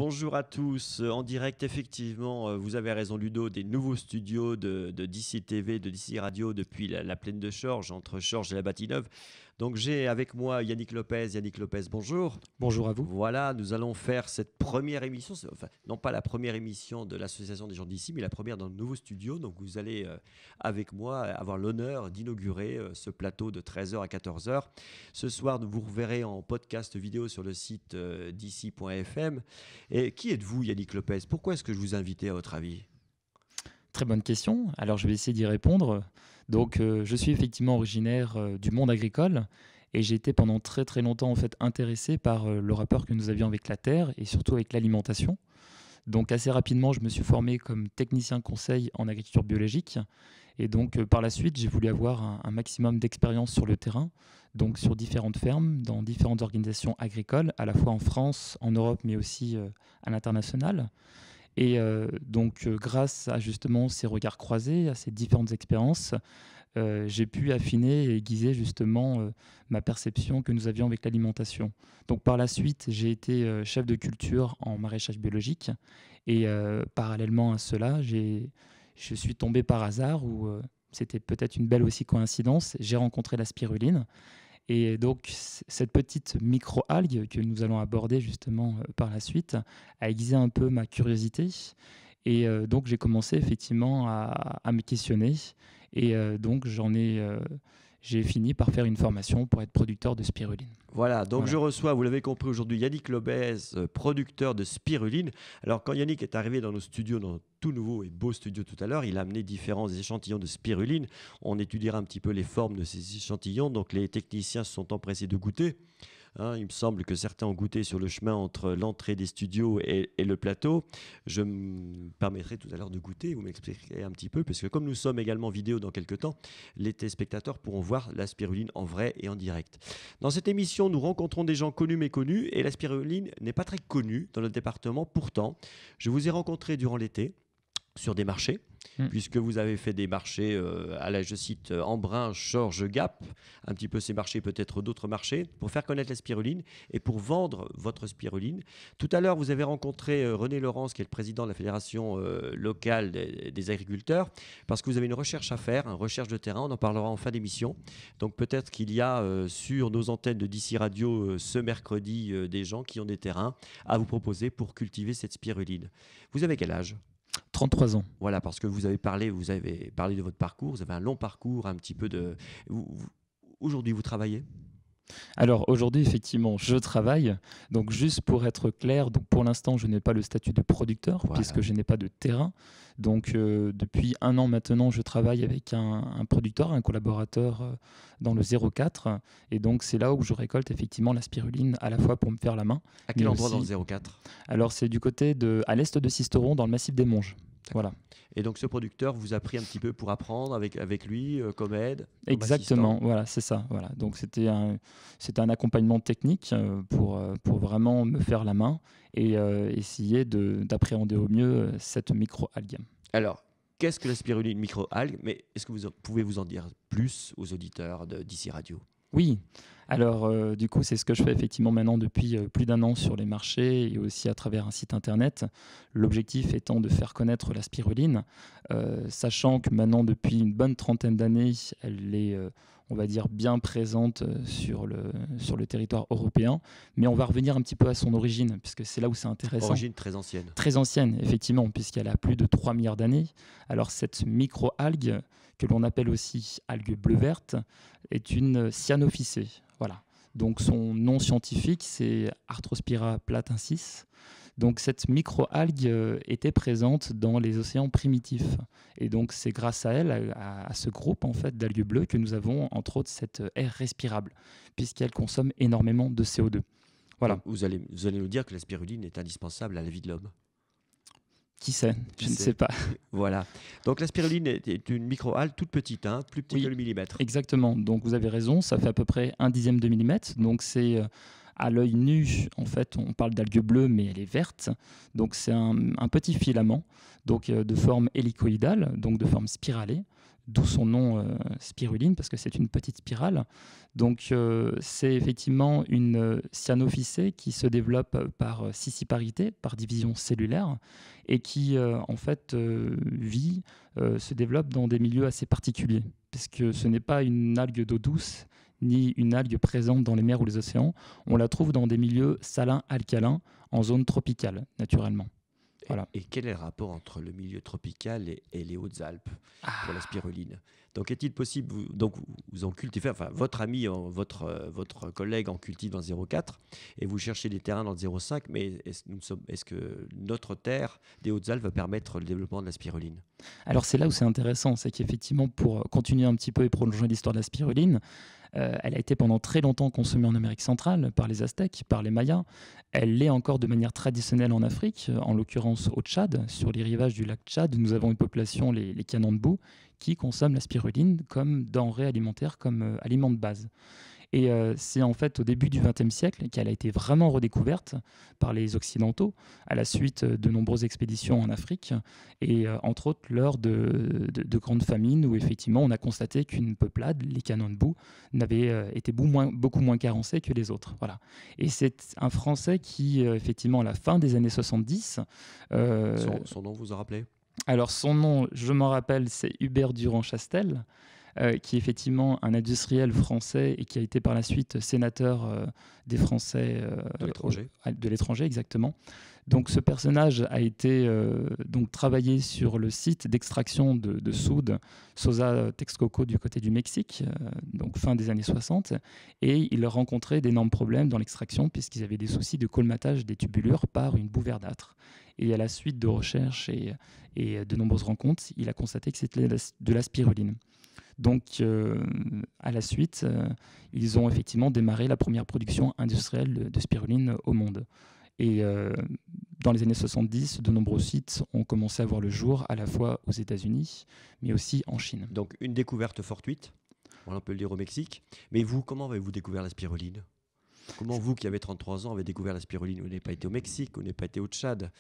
Bonjour à tous, en direct effectivement, vous avez raison Ludo, des nouveaux studios de d'ici TV, de d'ici Radio depuis la plaine de Chorges, entre Chorges et la Bâtie-Neuve. Donc j'ai avec moi Yannick Lopez. Yannick Lopez, bonjour. Bonjour à vous. Voilà, nous allons faire cette première émission, enfin non pas la première émission de l'association des gens d'ici, mais la première dans le nouveau studio. Donc vous allez avec moi avoir l'honneur d'inaugurer ce plateau de 13h à 14h. Ce soir, vous reverrez en podcast vidéo sur le site d'ici.fm. Et qui êtes-vous, Yannick Lopez? Pourquoi est-ce que je vous ai invité, à votre avis? Très bonne question. Alors je vais essayer d'y répondre. Donc je suis effectivement originaire du monde agricole et j'ai été pendant très très longtemps en fait intéressé par le rapport que nous avions avec la terre et surtout avec l'alimentation. Donc assez rapidement, je me suis formé comme technicien conseil en agriculture biologique et donc par la suite, j'ai voulu avoir un maximum d'expérience sur le terrain, donc sur différentes fermes, dans différentes organisations agricoles, à la fois en France, en Europe, mais aussi à l'international. Et grâce à justement ces regards croisés, à ces différentes expériences, j'ai pu affiner et aiguiser justement ma perception que nous avions avec l'alimentation. Donc par la suite, j'ai été chef de culture en maraîchage biologique et parallèlement à cela, je suis tombé par hasard ou c'était peut-être une belle aussi coïncidence, j'ai rencontré la spiruline. Et donc, cette petite micro-algue que nous allons aborder justement par la suite a aiguisé un peu ma curiosité. Et donc, j'ai commencé effectivement à me questionner. Et donc, j'ai fini par faire une formation pour être producteur de spiruline. Voilà, donc Voilà. je reçois, vous l'avez compris aujourd'hui, Yannick Lopez, producteur de spiruline. Alors quand Yannick est arrivé dans nos studios, dans notre tout nouveau et beau studio tout à l'heure, il a amené différents échantillons de spiruline. On étudiera un petit peu les formes de ces échantillons, donc les techniciens se sont empressés de goûter. Il me semble que certains ont goûté sur le chemin entre l'entrée des studios et le plateau. Je me permettrai tout à l'heure de goûter, vous m'expliquerez un petit peu, parce que comme nous sommes également vidéo dans quelques temps, les téléspectateurs pourront voir la spiruline en vrai et en direct. Dans cette émission, nous rencontrons des gens connus méconnus, et la spiruline n'est pas très connue dans notre département. Pourtant, je vous ai rencontré durant l'été sur des marchés, puisque vous avez fait des marchés je cite Embrun, Chorges, Gap, un petit peu ces marchés, peut-être d'autres marchés, pour faire connaître la spiruline et pour vendre votre spiruline. Tout à l'heure, vous avez rencontré René Laurence, qui est le président de la fédération locale des agriculteurs, parce que vous avez une recherche à faire, une recherche de terrain. On en parlera en fin d'émission. Donc peut-être qu'il y a sur nos antennes de DC Radio ce mercredi des gens qui ont des terrains à vous proposer pour cultiver cette spiruline. Vous avez quel âge? 33 ans. Voilà, parce que vous avez parlé de votre parcours, vous avez un long parcours, un petit peu de... Aujourd'hui, vous travaillez? Alors aujourd'hui, effectivement, je travaille. Donc juste pour être clair, donc pour l'instant, je n'ai pas le statut de producteur Voilà. puisque je n'ai pas de terrain. Donc depuis 1 an maintenant, je travaille avec un producteur, un collaborateur dans le 04. Et donc c'est là où je récolte effectivement la spiruline à la fois pour me faire la main. À quel mais endroit aussi- dans le 04? Alors c'est du côté à l'est de Sisteron, dans le massif des Monges. Voilà. Et donc ce producteur vous a pris un petit peu pour apprendre avec lui comme aide, comme Exactement, assistant. voilà, c'est ça. Voilà. Donc c'était un accompagnement technique pour vraiment me faire la main et essayer d'appréhender au mieux cette micro-algue. Alors, qu'est-ce que la spiruline micro-algue? Mais est-ce que pouvez vous en dire plus aux auditeurs d'ici Radio? Oui, alors du coup c'est ce que je fais effectivement maintenant depuis plus d'1 an sur les marchés et aussi à travers un site internet. L'objectif étant de faire connaître la spiruline, sachant que maintenant depuis une bonne trentaine d'années, elle est, on va dire, bien présente sur le territoire européen. Mais on va revenir un petit peu à son origine, puisque c'est là où c'est intéressant. Origine très ancienne. Très ancienne, effectivement, puisqu'elle a plus de 3 milliards d'années. Alors cette micro-algue, que l'on appelle aussi algue bleu-verte, est une cyanophycée. Voilà. Donc son nom scientifique, c'est Arthrospira platensis. Donc cette micro-algue était présente dans les océans primitifs. Et donc c'est grâce à elle, à ce groupe en fait, d'algues bleues, que nous avons entre autres cette air respirable, puisqu'elle consomme énormément de CO2. Voilà. Donc, vous allez nous dire que la spiruline est indispensable à la vie de l'homme. Qui sait? Je ne sais pas. Voilà. Donc la spiruline est une micro-algue toute petite, plus petite Oui. que le millimètre. Exactement. Donc vous avez raison, ça fait à peu près 1/10 de millimètre. Donc c'est à l'œil nu, en fait, on parle d'algue bleue, mais elle est verte. Donc c'est un petit filament, donc de forme hélicoïdale, donc de forme spiralée, d'où son nom spiruline, parce que c'est une petite spirale. Donc c'est effectivement une cyanophycée qui se développe par scissiparité, par division cellulaire, et qui en fait se développe dans des milieux assez particuliers, puisque ce n'est pas une algue d'eau douce, ni une algue présente dans les mers ou les océans. On la trouve dans des milieux salins alcalins, en zone tropicale, naturellement. Voilà. Et quel est le rapport entre le milieu tropical et les Hautes-Alpes pour la spiruline? Donc, est-il possible, vous en cultivez, enfin, votre ami, votre collègue en cultive dans le 0,4 et vous cherchez des terrains dans le 0,5, mais est-ce que notre terre des Hautes-Alpes va permettre le développement de la spiruline? Alors, c'est là où c'est intéressant, c'est qu'effectivement, pour continuer un petit peu et prolonger l'histoire de la spiruline, elle a été pendant très longtemps consommée en Amérique centrale par les Aztèques, par les Mayas. Elle l'est encore de manière traditionnelle en Afrique, en l'occurrence au Tchad. Sur les rivages du lac Tchad, nous avons une population, les Kanandbou, qui consomment la spiruline comme denrée alimentaire, comme aliment de base. Et c'est en fait au début du XXe siècle qu'elle a été vraiment redécouverte par les Occidentaux à la suite de nombreuses expéditions en Afrique et entre autres lors de grandes famines où effectivement on a constaté qu'une peuplade, les Kanandbou, était beaucoup moins carencée que les autres. Voilà. Et c'est un Français qui, effectivement, à la fin des années 70... Son nom vous a rappelé? Alors son nom, je m'en rappelle, c'est Hubert Durand-Chastel. Qui est effectivement un industriel français et qui a été par la suite sénateur des Français de l'étranger, exactement. Donc ce personnage a été donc travaillé sur le site d'extraction de soude Sosa Texcoco du côté du Mexique, donc fin des années 60, et il rencontrait d'énormes problèmes dans l'extraction puisqu'ils avaient des soucis de colmatage des tubulures par une boue verdâtre. Et à la suite de recherches et de nombreuses rencontres, il a constaté que c'était de la spiruline. Donc, à la suite, ils ont effectivement démarré la première production industrielle de spiruline au monde. Et dans les années 70, de nombreux sites ont commencé à voir le jour, à la fois aux États-Unis, mais aussi en Chine. Donc, une découverte fortuite, on peut le dire au Mexique. Mais vous, comment avez-vous découvert la spiruline? Comment vous, qui avez 33 ans, avez découvert la spiruline? Vous n'avez pas été au Mexique, vous n'avez pas été au Tchad?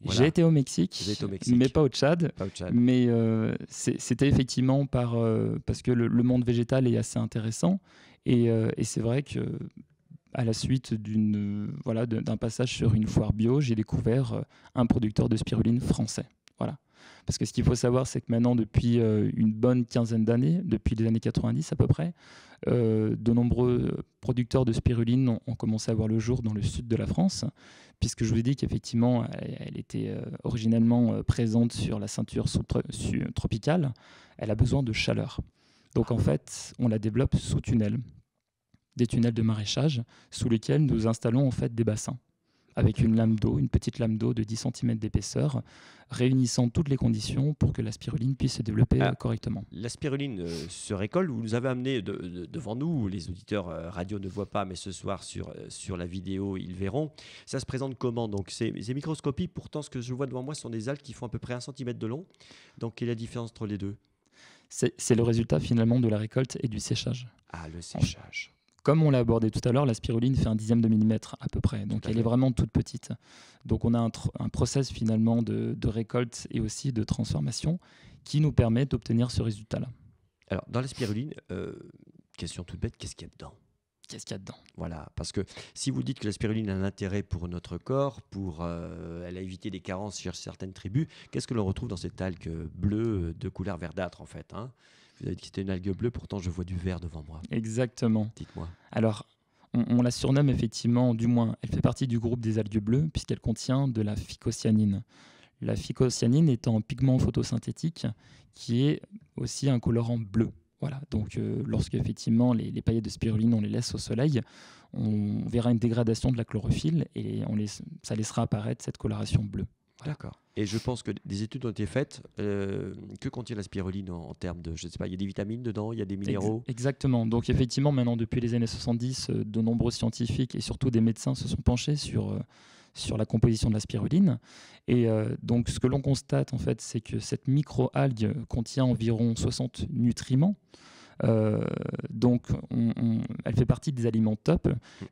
Voilà. J'ai été au Mexique, mais pas au Tchad. Pas au Tchad. Mais c'était effectivement parce que le monde végétal est assez intéressant. Et c'est vrai que à la suite d'un passage sur une foire bio, j'ai découvert un producteur de spiruline français. Voilà. Parce que ce qu'il faut savoir, c'est que maintenant, depuis une bonne quinzaine d'années, depuis les années 90 à peu près, de nombreux producteurs de spiruline ont commencé à voir le jour dans le sud de la France, puisque je vous ai dit qu'effectivement, elle était originellement présente sur la ceinture tropicale. Elle a besoin de chaleur. Donc en fait, on la développe sous tunnels, des tunnels de maraîchage, sous lesquels nous installons en fait des bassins, avec une lame d'eau, une petite lame d'eau de 10 cm d'épaisseur, réunissant toutes les conditions pour que la spiruline puisse se développer correctement. La spiruline se récolte. Vous nous avez amené devant nous, les auditeurs radio ne voient pas, mais ce soir sur la vidéo, ils verront. Ça se présente comment? Donc c'est microscopique, pourtant ce que je vois devant moi sont des algues qui font à peu près 1 cm de long. Donc quelle est la différence entre les deux? C'est le résultat finalement de la récolte et du séchage. Ah, le séchage. Comme on l'a abordé tout à l'heure, la spiruline fait 1/10 de millimètre à peu près, donc elle est vraiment toute petite. Donc on a un process finalement de récolte et aussi de transformation qui nous permet d'obtenir ce résultat-là. Alors dans la spiruline, question toute bête, qu'est-ce qu'il y a dedans? Qu'est-ce qu'il y a dedans? Voilà, parce que si vous dites que la spiruline a un intérêt pour notre corps, elle a évité des carences chez certaines tribus, qu'est-ce que l'on retrouve dans cette algue bleue de couleur verdâtre en fait, hein? Vous avez dit que c'était une algue bleue, pourtant je vois du vert devant moi. Exactement. Dites-moi. Alors, on la surnomme effectivement, du moins, elle fait partie du groupe des algues bleues puisqu'elle contient de la phycocyanine. La phycocyanine étant un pigment photosynthétique qui est aussi un colorant bleu. Voilà, donc lorsque effectivement les paillettes de spiruline, on les laisse au soleil, on verra une dégradation de la chlorophylle et ça laissera apparaître cette coloration bleue. Voilà. D'accord. Et je pense que des études ont été faites. Que contient la spiruline en termes de, je ne sais pas, il y a des vitamines dedans, il y a des minéraux? Exactement. Donc effectivement, maintenant, depuis les années 70, de nombreux scientifiques et surtout des médecins se sont penchés sur la composition de la spiruline. Et donc ce que l'on constate, en fait, c'est que cette micro-algue contient environ 60 nutriments Donc, elle fait partie des aliments top,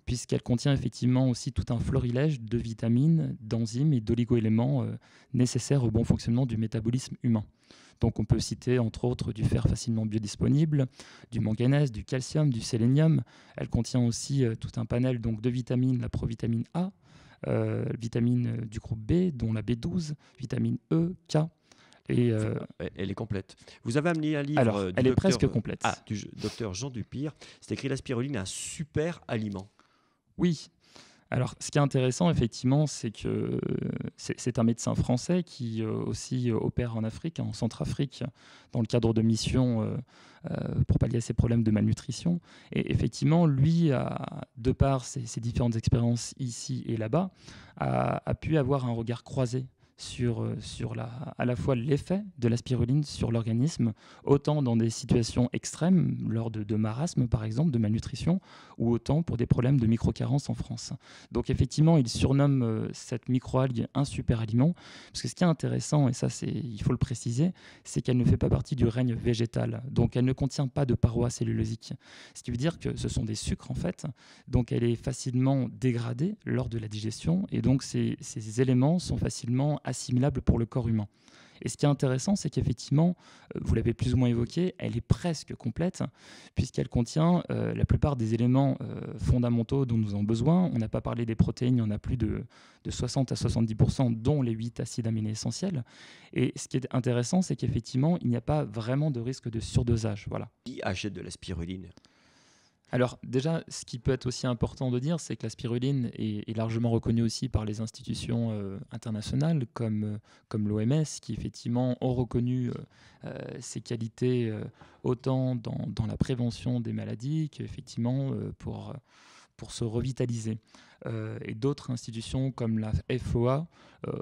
puisqu'elle contient effectivement aussi tout un florilège de vitamines, d'enzymes et d'oligo-éléments nécessaires au bon fonctionnement du métabolisme humain. Donc, on peut citer entre autres du fer facilement biodisponible, du manganèse, du calcium, du sélénium. Elle contient aussi tout un panel donc, de vitamines, la provitamine A, vitamine du groupe B, dont la B12, vitamine E, K. Et elle est complète. Vous avez amené un livre alors, du elle est docteur, presque complète. du docteur Jean Dupire. C'est écrit la spiruline, un super aliment. Oui. Alors, ce qui est intéressant, effectivement, c'est que c'est un médecin français qui aussi opère en Afrique, en Centrafrique, dans le cadre de missions pour pallier à ses problèmes de malnutrition. Et effectivement, lui, de par ses différentes expériences ici et là-bas, a pu avoir un regard croisé sur à la fois l'effet de la spiruline sur l'organisme, autant dans des situations extrêmes, lors de marasme par exemple, de malnutrition, ou autant pour des problèmes de microcarence en France. Donc effectivement, il surnomme cette microalgue un super aliment, parce que ce qui est intéressant, et ça il faut le préciser, c'est qu'elle ne fait pas partie du règne végétal, donc elle ne contient pas de parois cellulosiques, ce qui veut dire que ce sont des sucres en fait, donc elle est facilement dégradée lors de la digestion, et donc ces éléments sont facilement assimilable pour le corps humain. Et ce qui est intéressant, c'est qu'effectivement, vous l'avez plus ou moins évoqué, elle est presque complète, puisqu'elle contient la plupart des éléments fondamentaux dont nous avons besoin. On n'a pas parlé des protéines, il y en a plus de 60 à 70%, dont les 8 acides aminés essentiels. Et ce qui est intéressant, c'est qu'effectivement, il n'y a pas vraiment de risque de surdosage. Voilà. Qui achète de la spiruline? Alors déjà, ce qui peut être aussi important de dire, c'est que la spiruline est largement reconnue aussi par les institutions internationales comme l'OMS, qui effectivement ont reconnu ses qualités autant dans la prévention des maladies qu'effectivement pour se revitaliser. Et d'autres institutions comme la FOA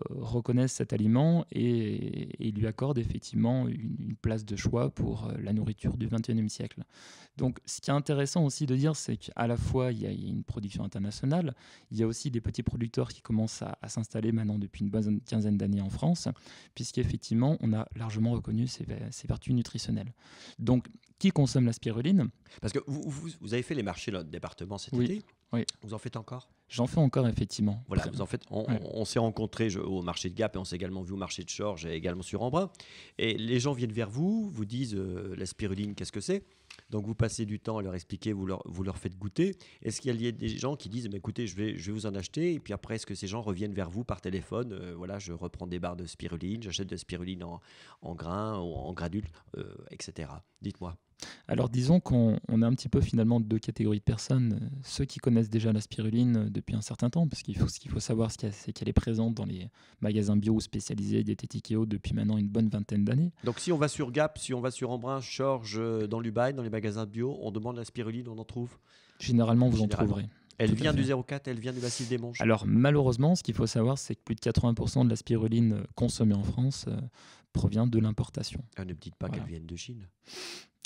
reconnaissent cet aliment et lui accordent effectivement une place de choix pour la nourriture du XXIe siècle. Donc ce qui est intéressant aussi de dire, c'est qu'à la fois il y a une production internationale, il y a aussi des petits producteurs qui commencent à s'installer maintenant depuis une bonne quinzaine d'années en France, puisqu'effectivement on a largement reconnu ses vertus nutritionnelles. Donc qui consomme la spiruline? Parce que vous avez fait les marchés dans notre département cet Oui. été. Oui. Vous en faites encore? J'en fais encore, effectivement. Voilà, vous en faites. On s'est rencontrés au marché de Gap et on s'est également vu au marché de Chorges et également sur Embrun. Et les gens viennent vers vous, vous disent la spiruline, qu'est-ce que c'est? Donc vous passez du temps à leur expliquer, vous leur faites goûter. Est-ce qu'il y a des gens qui disent écoutez, je vais vous en acheter? Et puis après, est-ce que ces gens reviennent vers vous par téléphone? Voilà, je reprends des barres de spiruline, j'achète de la spiruline en grains ou en granules, etc. Dites-moi. Alors disons qu'on a un petit peu finalement deux catégories de personnes. Ceux qui connaissent déjà la spiruline depuis un certain temps, parce ce qu'il faut savoir, c'est qu'elle est présente dans les magasins bio spécialisés, diététiques et autres depuis maintenant une bonne vingtaine d'années. Donc si on va sur Gap, si on va sur Embrun, Chorges, dans l'Ubaye, dans les magasins bio, on demande la spiruline, on en trouve? Généralement, vous en trouverez. Elle vient du 04, elle vient du massif des Monges. Alors malheureusement, ce qu'il faut savoir, c'est que plus de 80% de la spiruline consommée en France provient de l'importation. Ne me dites pas qu'elle vient de Chine.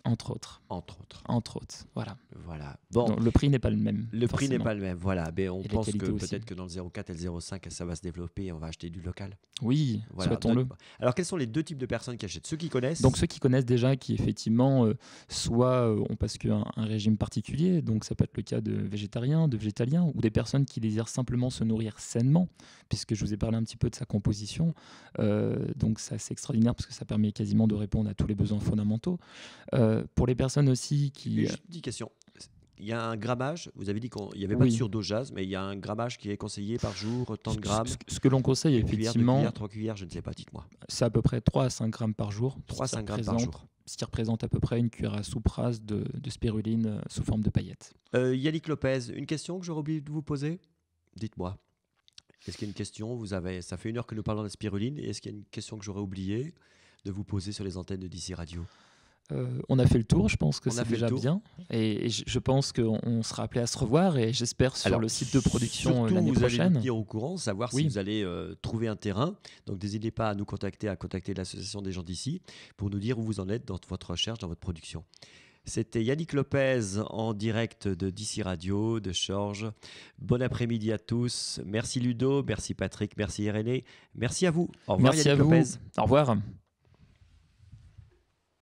Entre autres. Entre autres. Entre autres, voilà. Voilà. Bon. Donc, le prix n'est pas le même. Le prix n'est pas le même, voilà. Mais on et pense que peut-être que dans le 04 et le 05, ça va se développer et on va acheter du local. Oui, voilà. souhaitons-le. Alors, quels sont les deux types de personnes qui achètent? Ceux qui connaissent? Donc, ceux qui connaissent déjà, qui effectivement, soit ont parce qu'un régime particulier, donc ça peut être le cas de végétariens, de végétaliens, ou des personnes qui désirent simplement se nourrir sainement, puisque je vous ai parlé un petit peu de sa composition. Donc, c'est assez extraordinaire parce que ça permet quasiment de répondre à tous les besoins fondamentaux. Pour les personnes aussi qui... Juste une petite question. Il y a un grammage, vous avez dit qu'il n'y avait pas de surdosage, mais il y a un grammage qui est conseillé par jour, tant de grammes. Ce que l'on conseille, effectivement... 3 cuillères, je ne sais pas, dites-moi. C'est à peu près 3 à 5 grammes par jour. 3 à 5 grammes par jour. Ce qui représente à peu près une cuillère à soupe rase de spiruline sous forme de paillettes. Yannick Lopez, une question que j'aurais oublié de vous poser? Dites-moi. Est-ce qu'il y a une question? Ça fait 1 heure que nous parlons de la spiruline. Est-ce qu'il y a une question que j'aurais oublié de vous poser sur les antennes de DC Radio? On a fait le tour, je pense que c'est déjà bien. Et je pense qu'on sera appelé à se revoir et j'espère sur le site de production l'année prochaine. Vous allez nous tenir au courant, savoir si vous allez trouver un terrain. Donc n'hésitez pas à nous contacter, l'association des gens d'ici pour nous dire où vous en êtes dans votre recherche, dans votre production. C'était Yannick Lopez en direct de DC Radio, de Chorges. Bon après-midi à tous. Merci Ludo, merci Patrick, merci Irénée. Merci à vous. Au revoir merci Yannick à vous. Lopez. Au revoir.